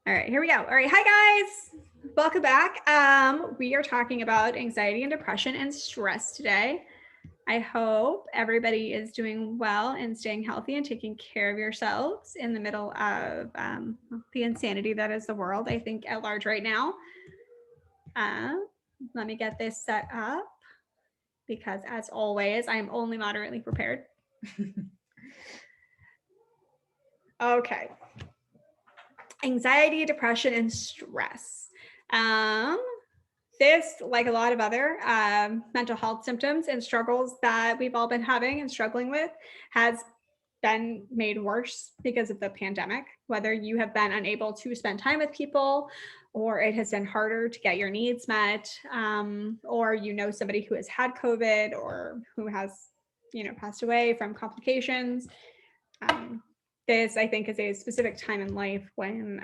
All right, here we go. All right, hi guys. Welcome back. We are talking about anxiety and depression and stress today. I hope everybody is doing well and staying healthy and taking care of yourselves in the middle of the insanity that is the world, I think, at large right now. Let me get this set up because, as always, I am only moderately prepared. Okay. Anxiety, depression, and stress. This, like a lot of other mental health symptoms and struggles that we've all been having and struggling with, has been made worse because of the pandemic. Whether you have been unable to spend time with people, or it has been harder to get your needs met, or you know somebody who has had COVID or who has, passed away from complications. This, I think, is a specific time in life when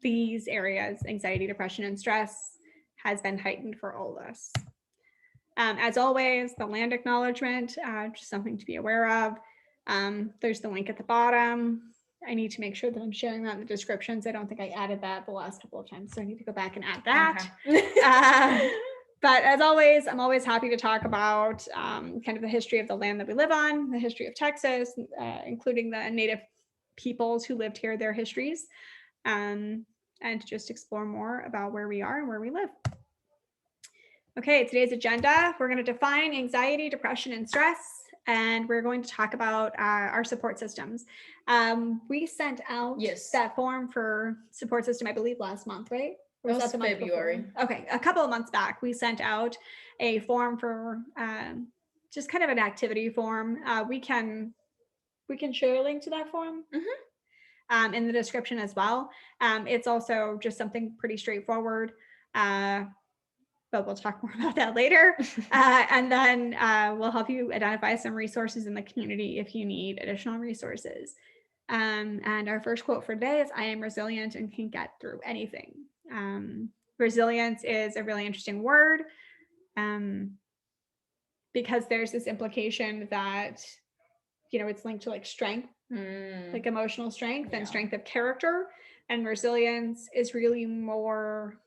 these areas, anxiety, depression, and stress, has been heightened for all of us. As always, the land acknowledgement, just something to be aware of. There's the link at the bottom. I need to make sure that I'm sharing that in the descriptions. I don't think I added that the last couple of times, so I need to go back and add that. Okay. But as always, I'm always happy to talk about kind of the history of the land that we live on, the history of Texas, including the native peoples who lived here, their histories, and to just explore more about where we are and where we live. Okay, today's agenda, we're going to define anxiety, depression, and stress, and we're going to talk about our support systems. We sent out that form for support system, I believe, last month, right? Or was that the February? Okay, a couple of months back, we sent out a form for just kind of an activity form. We can share a link to that form in the description as well. It's also just something pretty straightforward. But we'll talk more about that later. And then we'll help you identify some resources in the community if you need additional resources. And our first quote for today is, "I am resilient and can get through anything." Resilience is a really interesting word because there's this implication that, it's linked to like strength, like emotional strength and strength of character. And resilience is really more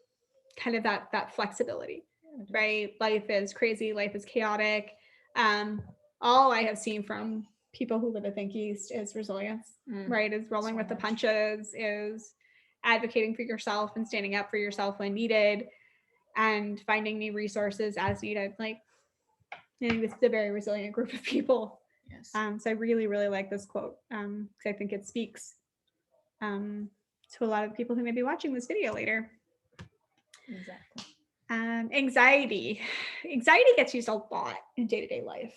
kind of that flexibility, right? Life is crazy, life is chaotic. All I have seen from people who live at Think East is resilience, right? Is rolling with the punches, is advocating for yourself and standing up for yourself when needed, and finding new resources as needed. Like, I think this is a very resilient group of people. Yes. So I really, really like this quote because I think it speaks to a lot of the people who may be watching this video later. Exactly. Anxiety gets used a lot in day-to-day life.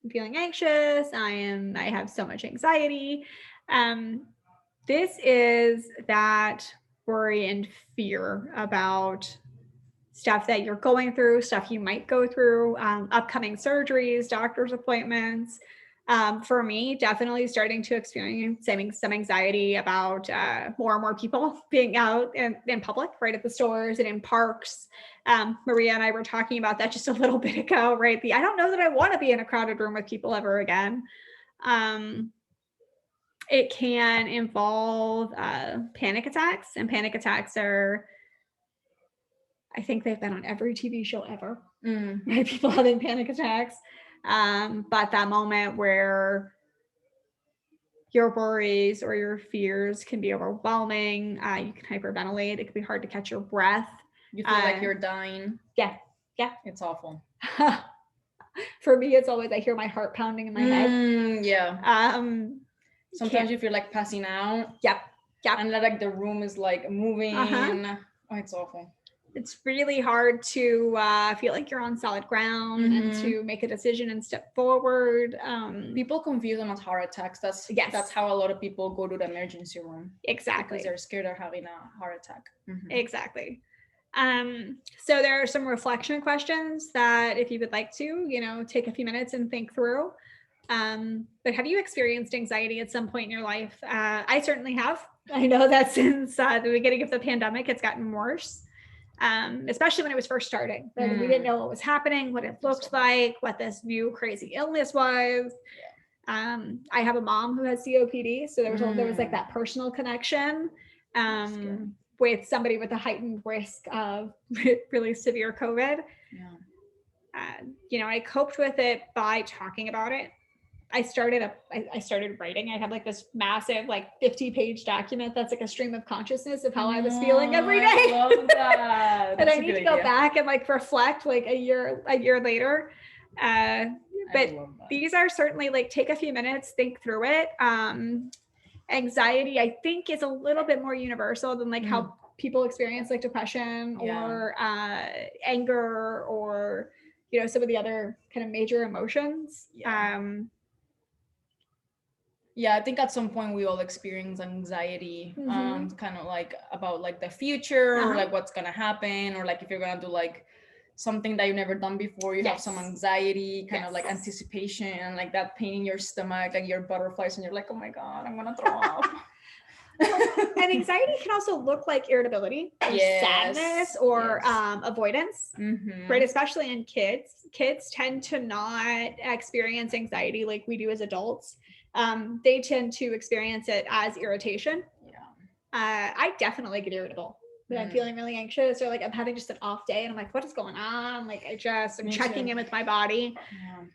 I'm feeling anxious. I have so much anxiety. This is that worry and fear about stuff that you're going through, stuff you might go through, upcoming surgeries, doctor's appointments. For me, definitely starting to experience some anxiety about more and more people being out in public, right, at the stores and in parks. Maria and I were talking about that just a little bit ago, right? I don't know that I want to be in a crowded room with people ever again. It can involve panic attacks, and panic attacks are, I think they've been on every TV show ever. Right? People having panic attacks. But that moment where your worries or your fears can be overwhelming, you can hyperventilate. It can be hard to catch your breath. You feel like you're dying. Yeah. It's awful. For me, it's always I hear my heart pounding in my head. Yeah. Sometimes you feel like passing out. Yep. And like the room is like moving. Oh, it's awful. It's really hard to feel like you're on solid ground and to make a decision and step forward. People confuse them as heart attacks. That's how a lot of people go to the emergency room. Exactly. Because they're scared of having a heart attack. Exactly. So there are some reflection questions that if you would like to, take a few minutes and think through. But have you experienced anxiety at some point in your life? I certainly have. I know that since the beginning of the pandemic, it's gotten worse. Especially when it was first starting. We didn't know what was happening, what it looked like, what this new crazy illness was. I have a mom who has COPD, so there was like that personal connection. with somebody with a heightened risk of really severe COVID. I coped with it by talking about it. I started writing. I have like this massive, like 50-page document that's like a stream of consciousness of how I was feeling every day. I love that. And I need to go back and like reflect like a year later. But these are certainly like, take a few minutes, think through it. Anxiety, I think, is a little bit more universal than like how people experience like depression or anger or, some of the other kind of major emotions. I think at some point we all experience anxiety, kind of like about like the future or like what's gonna happen, or like if you're gonna do like something that you've never done before, you have some anxiety, kind of like anticipation, like that pain in your stomach, like your butterflies, and you're like, oh my God, I'm gonna throw up. And anxiety can also look like irritability or sadness or avoidance, right? Especially in kids. Kids tend to not experience anxiety like we do as adults. They tend to experience it as irritation. I definitely get irritable when I'm feeling really anxious, or like I'm having just an off day and I'm like, what is going on? Like I'm checking in with my body.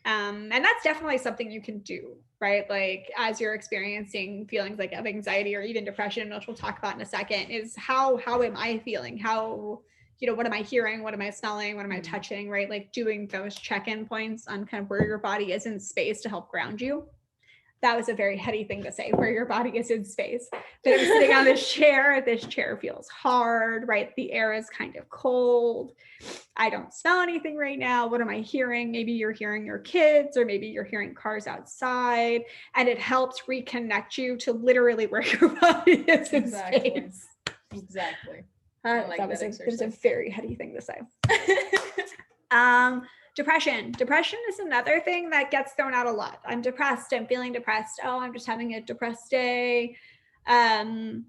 And that's definitely something you can do, right? Like as you're experiencing feelings like of anxiety or even depression, which we'll talk about in a second, is how am I feeling? How, what am I hearing? What am I smelling? What am I touching, right? Like doing those check-in points on kind of where your body is in space to help ground you. That was a very heady thing to say, where your body is in space. But I'm sitting on this chair. This chair feels hard, right? The air is kind of cold. I don't smell anything right now. What am I hearing? Maybe you're hearing your kids, or maybe you're hearing cars outside. And it helps reconnect you to literally where your body is in space. Exactly. That was a very heady thing to say. Depression is another thing that gets thrown out a lot. I'm depressed. I'm feeling depressed. Oh, I'm just having a depressed day. Kind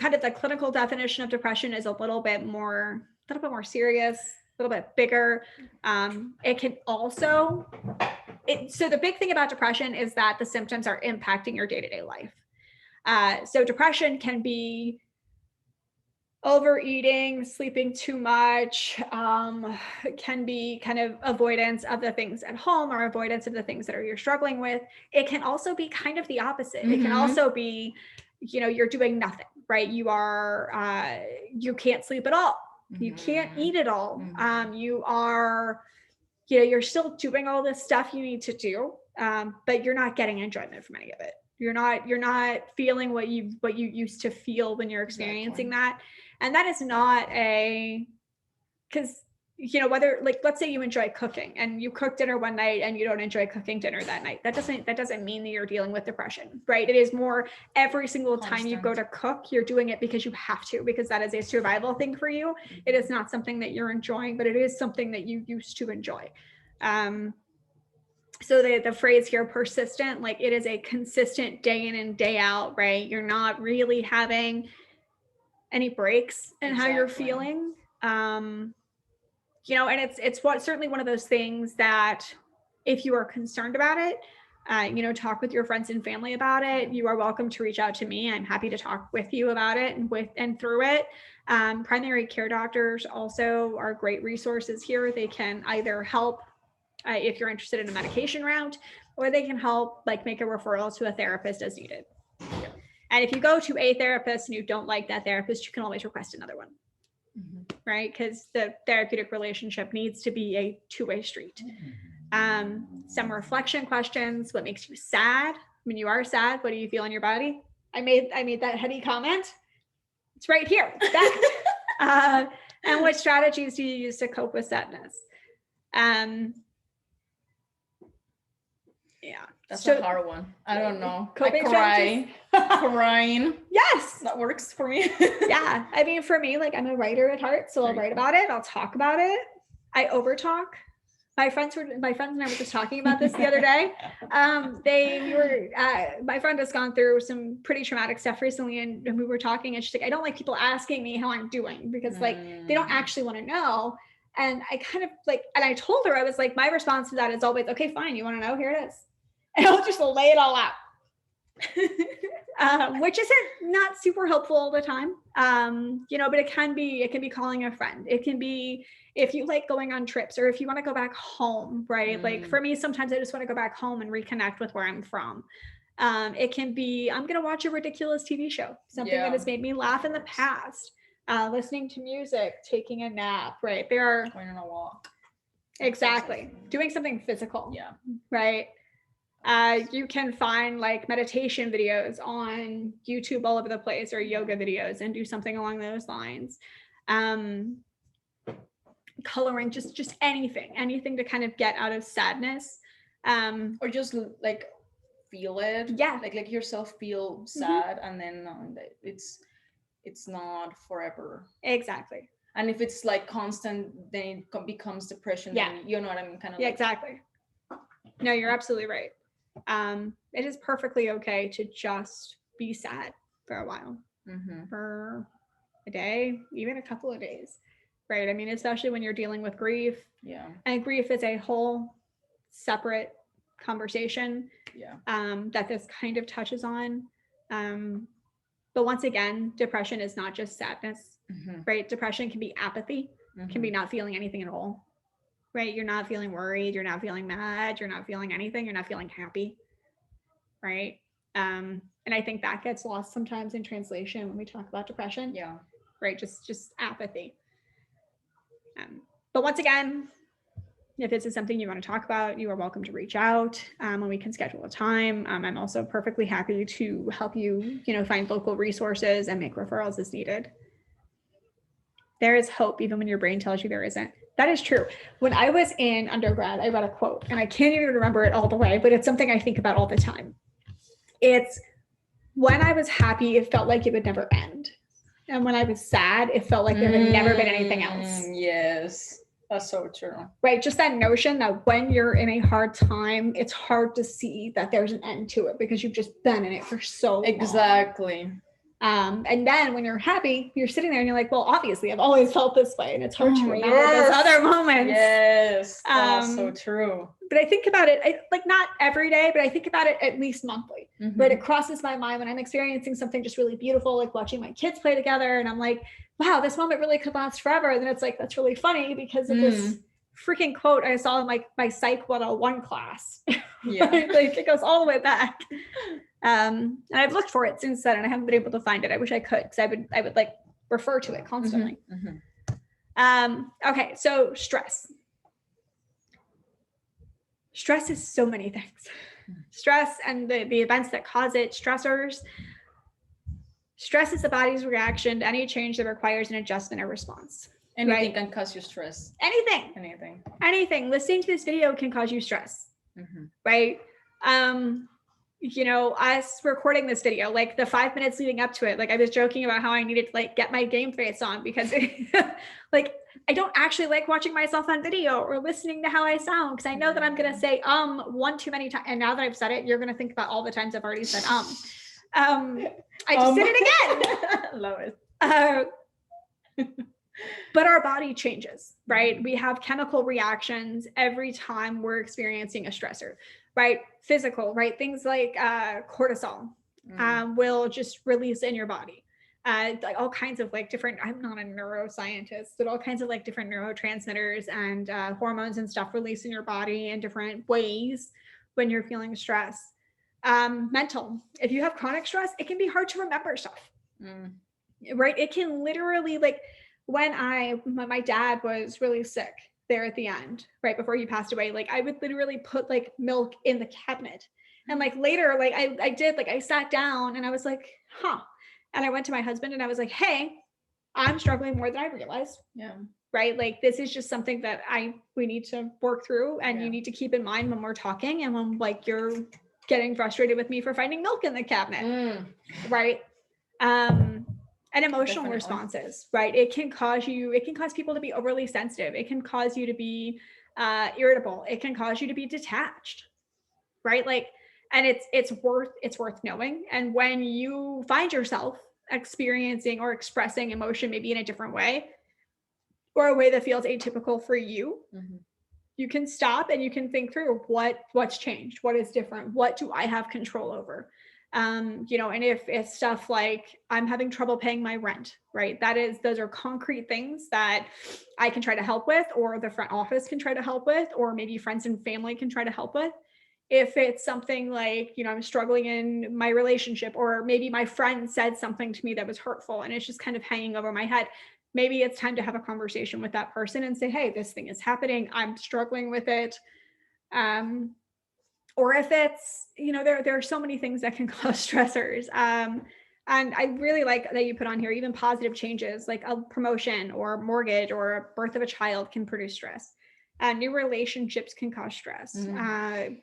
of the clinical definition of depression is a little bit more serious, a little bit bigger. It can also, so the big thing about depression is that the symptoms are impacting your day-to-day life. So depression can be overeating, sleeping too much, can be kind of avoidance of the things at home or avoidance of the things that you're struggling with. It can also be kind of the opposite. It can also be, you're doing nothing, right? You can't sleep at all. You can't eat at all. You are, you're still doing all this stuff you need to do, but you're not getting enjoyment from any of it. You're not feeling what you used to feel when you're experiencing that. And that is not because, whether, like, let's say you enjoy cooking and you cook dinner one night and you don't enjoy cooking dinner that night. That doesn't mean that you're dealing with depression, right? It is more every single time you go to cook, you're doing it because you have to, because that is a survival thing for you. It is not something that you're enjoying, but it is something that you used to enjoy. So the phrase here, persistent, like it is a consistent day in and day out, right? You're not really having any breaks in how you're feeling. And it's certainly one of those things that if you are concerned about it, talk with your friends and family about it. You are welcome to reach out to me. I'm happy to talk with you about it and through it. Primary care doctors also are great resources here. They can either help if you're interested in a medication route, or they can help like make a referral to a therapist as needed. And if you go to a therapist and you don't like that therapist, you can always request another one, right? Because the therapeutic relationship needs to be a two-way street. Some reflection questions. What makes you sad? When you are sad, what do you feel in your body? I made that heady comment. It's right here. It's back. And what strategies do you use to cope with sadness? That's a hard one. I don't know. Crying. Yes, that works for me. Yeah, I mean, for me, like I'm a writer at heart, so I'll write about it. I'll talk about it. I overtalk. My friends and I were just talking about this the other day. My friend has gone through some pretty traumatic stuff recently, and we were talking, and she's like, I don't like people asking me how I'm doing because like they don't actually want to know. And I kind of like, and I told her, I was like, my response to that is always, okay, fine. You want to know? Here it is. And I'll just lay it all out. which isn't not super helpful all the time. But it can be calling a friend. It can be if you like going on trips, or if you want to go back home, right? Like for me, sometimes I just want to go back home and reconnect with where I'm from. It can be, I'm going to watch a ridiculous TV show, something that has made me laugh in the past, listening to music, taking a nap, right? There are going on a walk. Exactly. Doing something physical. Yeah. Right. You can find like meditation videos on YouTube all over the place, or yoga videos, and do something along those lines. Coloring, just anything to kind of get out of sadness. Or just like feel it. Yeah. Like yourself feel sad, and then it's not forever. Exactly. And if it's like constant, then it becomes depression. Yeah. You know what I mean? Kind of. Yeah, exactly. No, you're absolutely right. It is perfectly okay to just be sad for a while, for a day, even a couple of days, right? I mean, especially when you're dealing with grief. Yeah. And grief is a whole separate conversation. Yeah. That this kind of touches on. But once again, depression is not just sadness, right? Depression can be apathy, can be not feeling anything at all, right? You're not feeling worried, you're not feeling mad, you're not feeling anything, you're not feeling happy, right? And I think that gets lost sometimes in translation when we talk about depression. Yeah. Right, just apathy. But once again, if this is something you want to talk about, you are welcome to reach out, and we can schedule a time. I'm also perfectly happy to help you, find local resources and make referrals as needed. There is hope even when your brain tells you there isn't. That is true. When I was in undergrad, I read a quote, and I can't even remember it all the way, but it's something I think about all the time. It's, when I was happy, it felt like it would never end. And when I was sad, it felt like there had never been anything else. Yes. That's so true. Right. Just that notion that when you're in a hard time, it's hard to see that there's an end to it because you've just been in it for so long. Exactly. And then when you're happy, you're sitting there and you're like, well, obviously I've always felt this way. And it's hard to remember those other moments. Yes. That's so true. But I think about it, not every day, but I think about it at least monthly. Right. It crosses my mind when I'm experiencing something just really beautiful, like watching my kids play together. And I'm like, wow, this moment really could last forever. And then it's like, that's really funny because of this freaking quote I saw in like my Psych 101 class. Yeah. Like it goes all the way back. And I've looked for it since then and I haven't been able to find it. I wish I could, because I would like refer to it constantly. Okay, so stress. Stress is so many things. Stress and the events that cause it, stressors. Stress is the body's reaction to any change that requires an adjustment or response. Anything can cause you stress. Anything. Listening to this video can cause you stress, right? Us recording this video, like the 5 minutes leading up to it, like I was joking about how I needed to like get my game face on because like I don't actually like watching myself on video or listening to how I sound because I know that I'm going to say one too many times. And now that I've said it, you're going to think about all the times I've already said I just did it again. Love it. But our body changes, right? We have chemical reactions every time we're experiencing a stressor, right? Physical, right? Things like cortisol will just release in your body. Like all kinds of like different, I'm not a neuroscientist, but all kinds of like different neurotransmitters and hormones and stuff release in your body in different ways when you're feeling stress. Mental, if you have chronic stress, it can be hard to remember stuff, right? It can literally like, when my dad was really sick there at the end, right before he passed away, like I would literally put like milk in the cabinet. And like later, like I sat down and I was like, and I went to my husband and I was like, hey, I'm struggling more than I realized. Yeah. Right. Like this is just something that we need to work through and you need to keep in mind when we're talking and when like you're getting frustrated with me for finding milk in the cabinet. Right. And emotional responses, right? It can cause people to be overly sensitive. It can cause you to be irritable. It can cause you to be detached, right? Like, and it's worth knowing. And when you find yourself experiencing or expressing emotion, maybe in a different way, or a way that feels atypical for you, you can stop and you can think through what's changed, what is different, what do I have control over? You know, and if it's stuff like I'm having trouble paying my rent, right? Those are concrete things that I can try to help with, or the front office can try to help with, or maybe friends and family can try to help with. If it's something like, you know, I'm struggling in my relationship, or maybe my friend said something to me that was hurtful and it's just kind of hanging over my head, maybe it's time to have a conversation with that person and say, hey, this thing is happening. I'm struggling with it. Or if it's, you know, there are so many things that can cause stressors. And I really like that you put on here, even positive changes like a promotion or mortgage or a birth of a child can produce stress. New relationships can cause stress.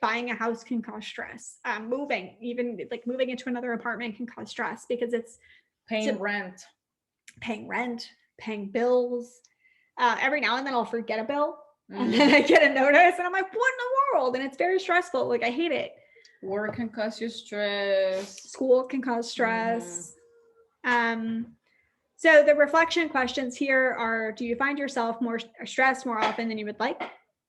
Buying a house can cause stress. Moving, even like moving into another apartment can cause stress because it's paying rent, paying bills. Every now and then I'll forget a bill. And then I get a notice and I'm like, what in the world? And it's very stressful. Like, I hate it. Work can cause you stress. School can cause stress. So the reflection questions here are, do you find yourself more stressed more often than you would like?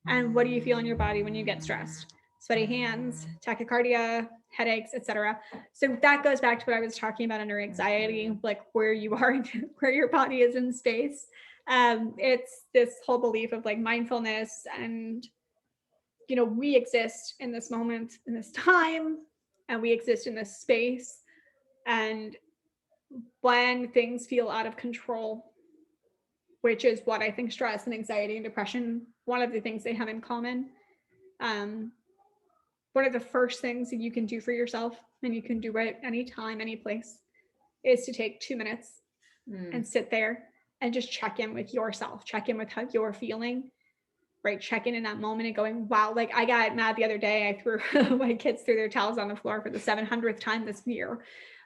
And what do you feel in your body when you get stressed? Sweaty hands, tachycardia, headaches, etc. So that goes back to what I was talking about under anxiety, like where you are, where your body is in space. It's this whole belief of like mindfulness and, you know, we exist in this moment, in this time, and we exist in this space. And when things feel out of control, which is what I think stress and anxiety and depression, one of the things they have in common, one of the first things that you can do for yourself, and you can do it anytime, any place, is to take 2 minutes and sit there and just check in with yourself, check in with how you're feeling, right? Check in that moment and going, wow, like I got mad the other day. I threw my kids threw their towels on the floor for the 700th time this year.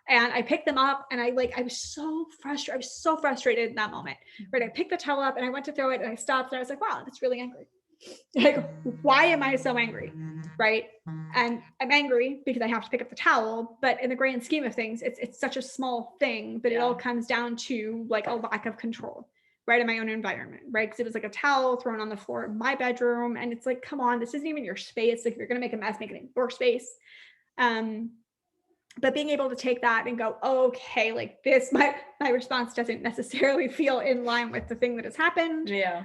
And I picked them up and I was so frustrated. I was so frustrated in that moment, right? I picked the towel up and I went to throw it and I stopped and I was like, wow, that's really angry. Like, why am I so angry? Right. And I'm angry because I have to pick up the towel, but in the grand scheme of things, it's such a small thing, but it all comes down to like a lack of control, right, in my own environment, right? Because it was like a towel thrown on the floor in my bedroom, and it's like, come on, this isn't even your space. Like, if you're gonna make a mess, make it in your space. But being able to take that and go, okay, like this, my response doesn't necessarily feel in line with the thing that has happened. Yeah.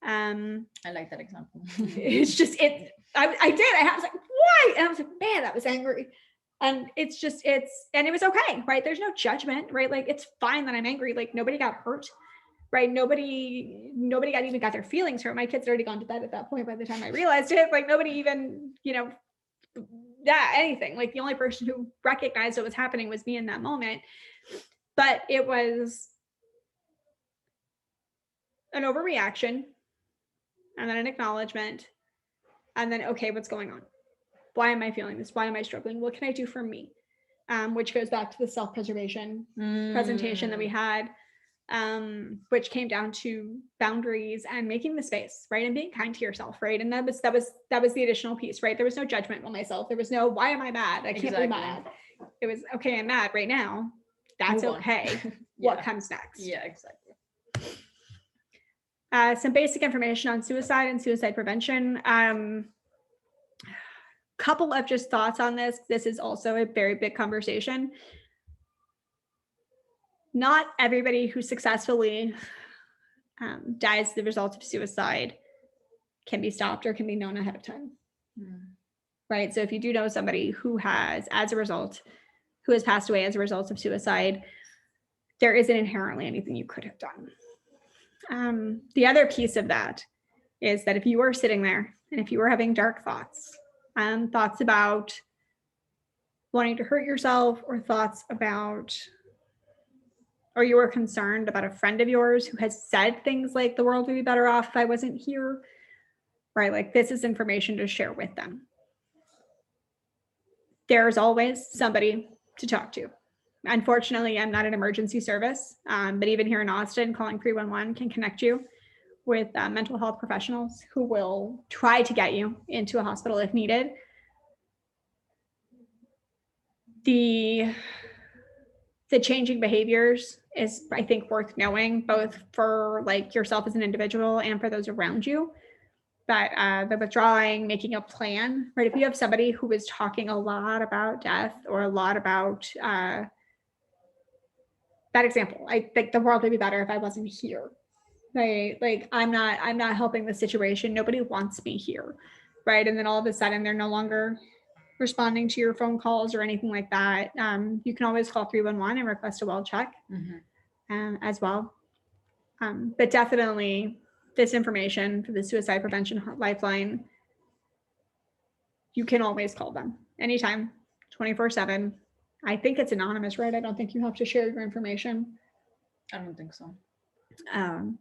I like that example. It's just I was like, why? And I was like, man, that was angry. And and it was okay, right? There's no judgment, right? Like, it's fine that I'm angry. Like, nobody got hurt, right? Nobody got their feelings hurt. My kids had already gone to bed at that point by the time I realized it. Like, nobody even, anything. Like, the only person who recognized what was happening was me in that moment. But it was an overreaction, and then an acknowledgement, and then, okay, what's going on? Why am I feeling this? Why am I struggling? What can I do for me? Which goes back to the self-preservation presentation that we had, which came down to boundaries and making the space, right? And being kind to yourself, right? And that was the additional piece, right? There was no judgment on myself. There was no, why am I mad? I can't be mad. It was, okay, I'm mad right now. That's okay. What comes next? Yeah, exactly. Some basic information on suicide and suicide prevention. Couple of just thoughts on this. This is also a very big conversation. Not everybody who successfully dies as the result of suicide can be stopped or can be known ahead of time. Right? So if you do know somebody who has passed away as a result of suicide, there isn't inherently anything you could have done. The other piece of that is that if you were sitting there and if you were having dark thoughts about wanting to hurt yourself, or or you were concerned about a friend of yours who has said things like, the world would be better off if I wasn't here, right? Like, this is information to share with them. There's always somebody to talk to. Unfortunately, I'm not an emergency service, but even here in Austin, calling 311 can connect you with mental health professionals who will try to get you into a hospital if needed. The changing behaviors is, I think, worth knowing, both for like yourself as an individual and for those around you. But the withdrawing, making a plan, right? If you have somebody who is talking a lot about death or a lot about that example, I think the world would be better if I wasn't here, right? Like I'm not helping the situation. Nobody wants me here, right? And then all of a sudden they're no longer responding to your phone calls or anything like that. You can always call 311 and request a well check as well. But definitely this information for the suicide prevention lifeline, you can always call them anytime, 24/7. I think it's anonymous, right? I don't think you have to share your information. I don't think so. And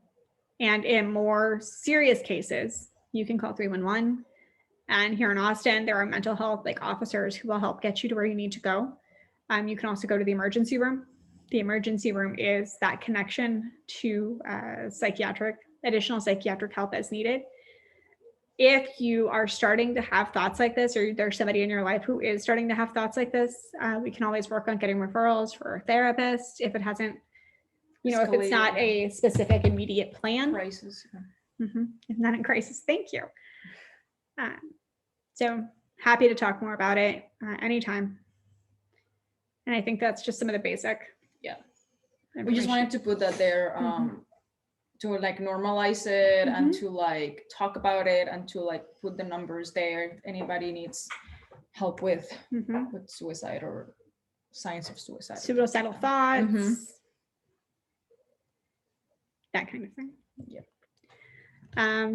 in more serious cases, you can call 311. And here in Austin, there are mental health officers who will help get you to where you need to go. You can also go to the emergency room. The emergency room is that connection to additional psychiatric help as needed. If you are starting to have thoughts like this, or there's somebody in your life who is starting to have thoughts like this, we can always work on getting referrals for a therapist if it hasn't, if it's not a specific immediate plan. Crisis. If not in crisis, thank you. So happy to talk more about it anytime. And I think that's just some of the basic. Yeah. We just wanted to put that there to normalize it and to talk about it and to put the numbers there. If anybody needs help with suicide or signs of suicide. Suicidal thoughts. That kind of thing. Yeah.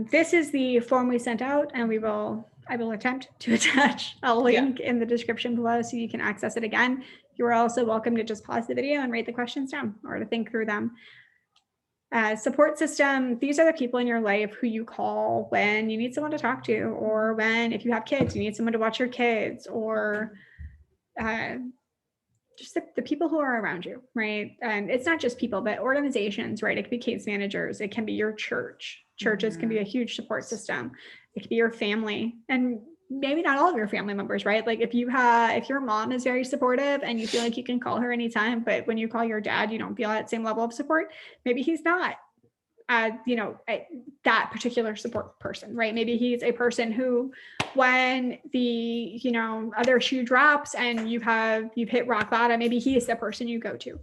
This is the form we sent out, and I will attempt to attach a link in the description below so you can access it again. You are also welcome to just pause the video and write the questions down or to think through them. Support system, these are the people in your life who you call when you need someone to talk to, or if you have kids, you need someone to watch your kids, or just the people who are around you, right? And it's not just people, but organizations, right? It could be case managers. It can be your church. Churches can be a huge support system. It could be your family, and maybe not all of your family members, right? Like if your mom is very supportive and you feel like you can call her anytime, but when you call your dad, you don't feel that same level of support. Maybe he's not, that particular support person, right? Maybe he's a person who, when the, other shoe drops and you've hit rock bottom, maybe he is the person you go to.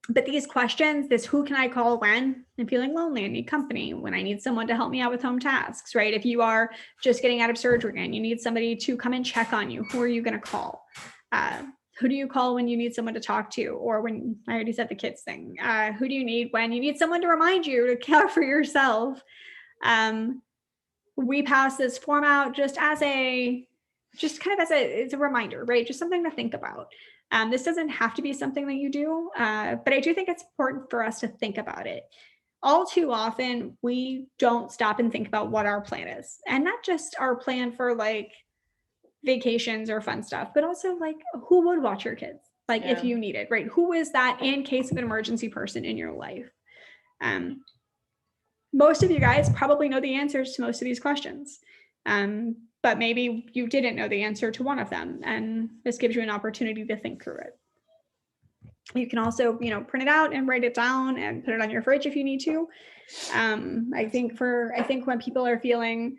But these questions, this who can I call when I'm feeling lonely and need company, when I need someone to help me out with home tasks, right? If you are just getting out of surgery and you need somebody to come and check on you, who are you going to call? Who do you call when you need someone to talk to? Or when, I already said the kids thing, who do you need when you need someone to remind you to care for yourself? We pass this form out just as a reminder, right? Just something to think about. This doesn't have to be something that you do, but I do think it's important for us to think about it. All too often, we don't stop and think about what our plan is, and not just our plan for vacations or fun stuff, but also who would watch your kids, if you need it, right? Who is that in case of an emergency person in your life? Most of you guys probably know the answers to most of these questions. But maybe you didn't know the answer to one of them, and this gives you an opportunity to think through it. You can also, print it out and write it down and put it on your fridge if you need to. I think when people are feeling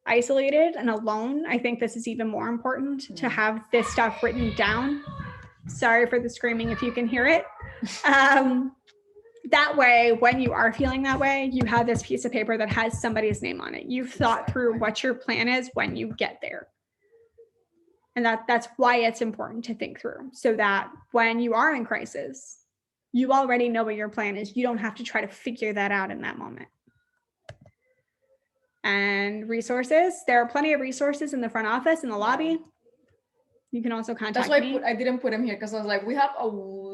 isolated and alone, I think this is even more important to have this stuff written down. Sorry for the screaming if you can hear it. That way, when you are feeling that way, you have this piece of paper that has somebody's name on it. You've thought through what your plan is when you get there. And that's why it's important to think through, so that when you are in crisis, you already know what your plan is. You don't have to try to figure that out in that moment. And resources, there are plenty of resources in the front office, in the lobby. You can also contact me. That's why I didn't put them here, because I was like,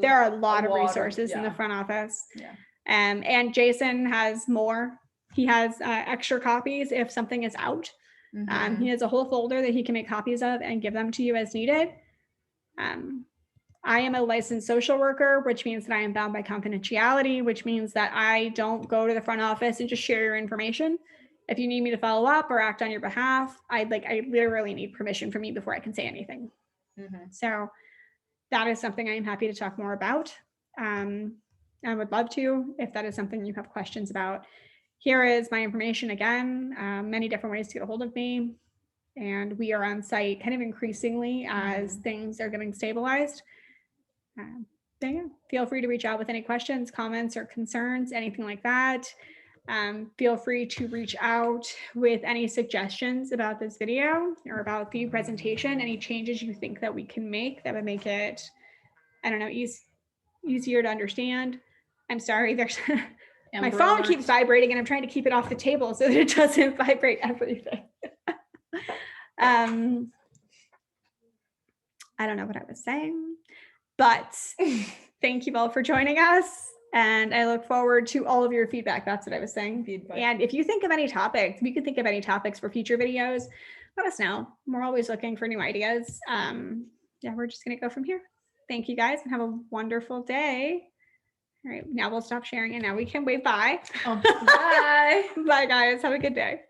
there are a lot of resources in the front office. Yeah. And Jason has more. He has extra copies if something is out. He has a whole folder that he can make copies of and give them to you as needed. I am a licensed social worker, which means that I am bound by confidentiality, which means that I don't go to the front office and just share your information. If you need me to follow up or act on your behalf, I literally need permission from you before I can say anything. So that is something I am happy to talk more about. I would love to, if that is something you have questions about. here is my information again, many different ways to get a hold of me. And we are on site kind of increasingly as things are getting stabilized. Yeah, feel free to reach out with any questions, comments, or concerns, anything like that. Feel free to reach out with any suggestions about this video or about the presentation, any changes you think that we can make that would make it, I don't know, easier to understand. I'm sorry, there's my phone keeps vibrating and I'm trying to keep it off the table so that it doesn't vibrate everything. I don't know what I was saying, but thank you all for joining us. And I look forward to all of your feedback. That's what I was saying. Feedback. And if you think of any topics, we could think of any topics for future videos, let us know. We're always looking for new ideas. Yeah, we're just going to go from here. Thank you guys and have a wonderful day. All right, now we'll stop sharing and now we can wave bye. Oh, bye. Bye guys. Have a good day.